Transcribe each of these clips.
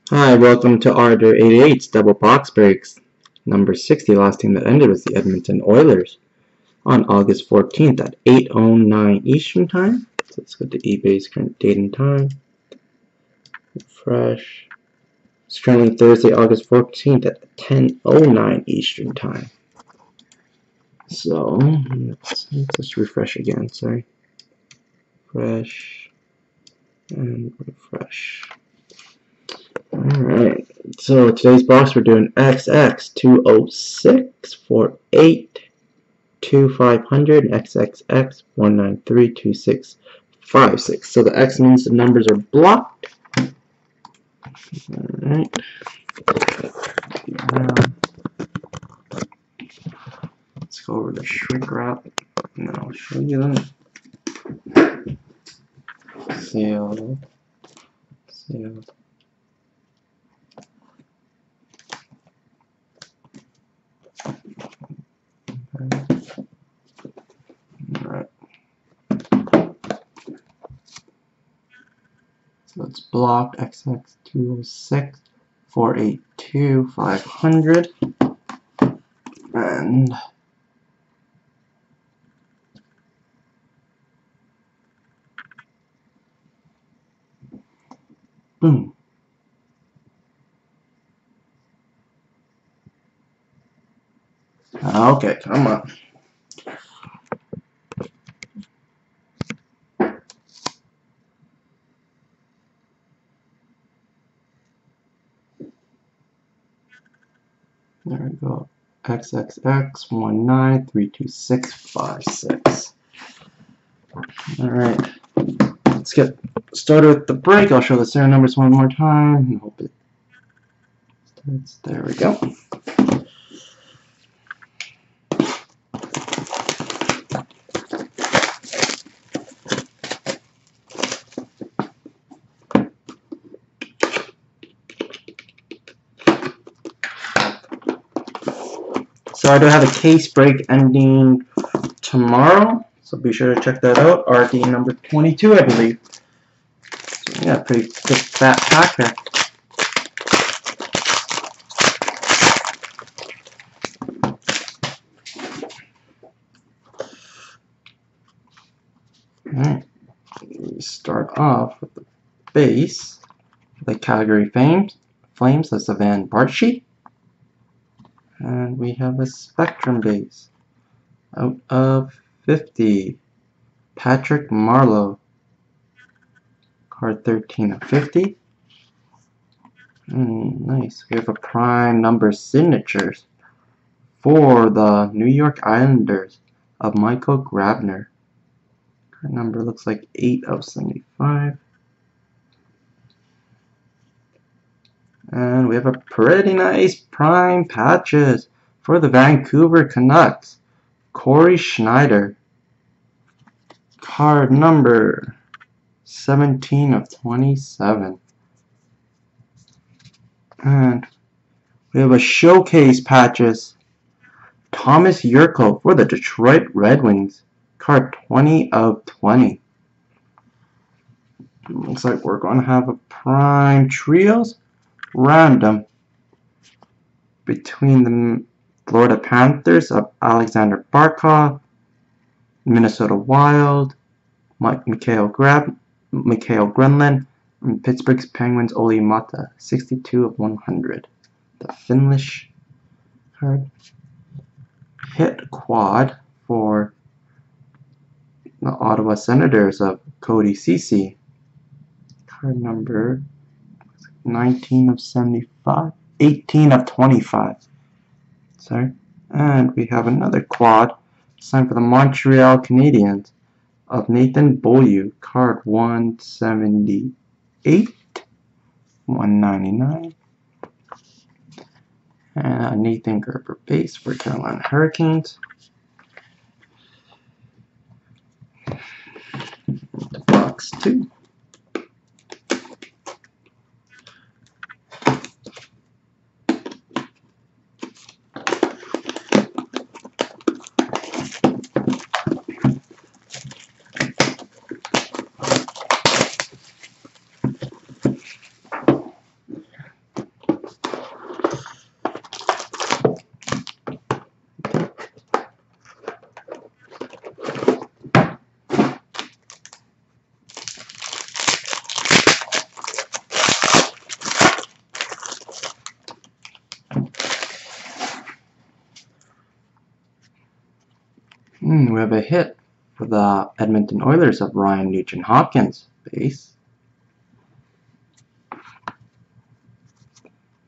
Hi, welcome to Order 88's Double Box Breaks. Number 60, last team that ended was the Edmonton Oilers on August 14th at 8:09 Eastern Time. So let's go to eBay's current date and time. Refresh. It's currently Thursday, August 14th at 10:09 Eastern Time. So let's just refresh again. Sorry. Refresh and refresh. Alright, so today's box we're doing XX206 for 82500 and XXX 1932656. So the X means the numbers are blocked. Alright. Let's go over the shrink wrap and then I'll show you them. Sealed. Sealed. Alright. So it's blocked XX206 482 and boom. Okay, come on. There we go. XXX 1932656. Alright. Let's get started with the break. I'll show the serial numbers one more time and hope it starts. There we go. So I do have a case break ending tomorrow, so be sure to check that out. RD number 22, I believe. So yeah, pretty good fat pack there. Alright, we start off with the base, the Calgary Flames, that's a Van Bartshee. And we have a Spectrum base out of 50. Patrick Marleau, card 13 of 50. Nice. We have a prime number signatures for the New York Islanders of Michael Grabner. Card number looks like 8 of 75. And we have a pretty nice prime patches for the Vancouver Canucks. Corey Schneider. Card number 17 of 27. And we have a showcase patches. Thomas Yurko for the Detroit Red Wings. Card 20 of 20. Looks like we're going to have a prime trios random between the Florida Panthers of Alexander Barkov, Minnesota Wild, Mikhail Grenlund, and Pittsburgh Penguins Olli Mata, 62 of 100. The Finnish card. Hit quad for the Ottawa Senators of Cody Ceci. Card number 19 of 75, 18 of 25. Sorry. And we have another quad signed for the Montreal Canadiens of Nathan Beaulieu, card 178, 199. And Nathan Gerber base for Carolina Hurricanes. Box 2. We have a hit for the Edmonton Oilers of Ryan Nugent-Hopkins, base.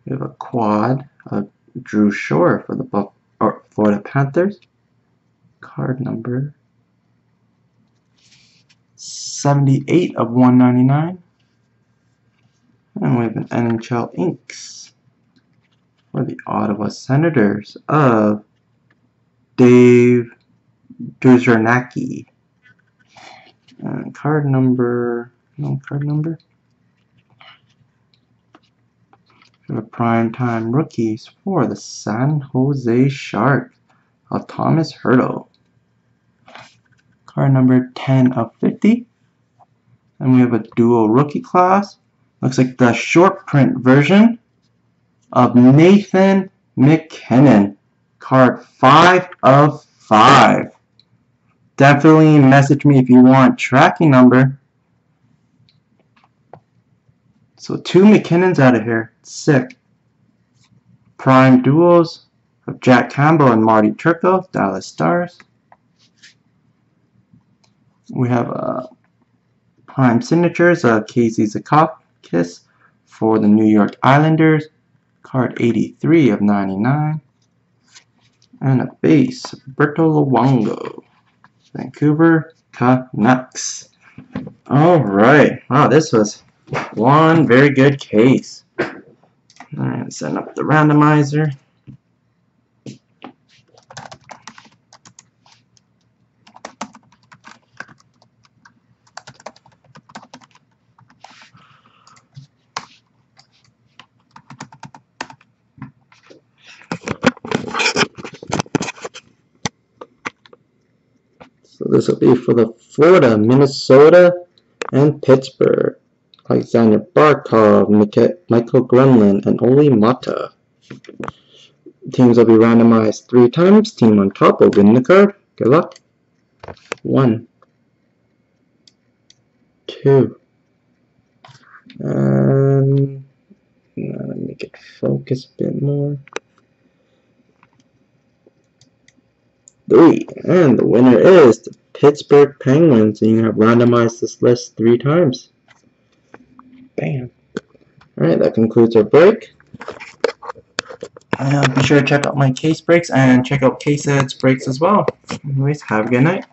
We have a quad of Drew Shore for the Florida Panthers. Card number 78 of 199. And we have an NHL Inks for the Ottawa Senators of Dave Duzernacki. And card number. We have primetime rookies for the San Jose Sharks of Thomas Hertl. Card number 10 of 50. And we have a dual rookie class. Looks like the short print version of Nathan McKinnon. Card 5 of 5. Definitely message me if you want tracking number. So 2 McKinnons out of here. Sick. Prime duels of Jack Campbell and Marty Turco, Dallas Stars. We have prime signatures of Casey Zakakis for the New York Islanders. Card 83 of 99. And a base, Berto Luongo, Vancouver Canucks. Alright, wow, this was one very good case. Alright, setting up the randomizer. So this will be for the Florida, Minnesota, and Pittsburgh. Alexander Barkov, Michael Grenlin, and Oli Mata. Teams will be randomized 3 times. Team on top will win the card. Good luck. 1, 2, and let me make it focus a bit more. 3, and the winner is the Pittsburgh Penguins, and you have randomized this list 3 times. Bam. Alright, that concludes our break. Be sure to check out my case breaks and check out Case Ed's breaks as well. Anyways, have a good night.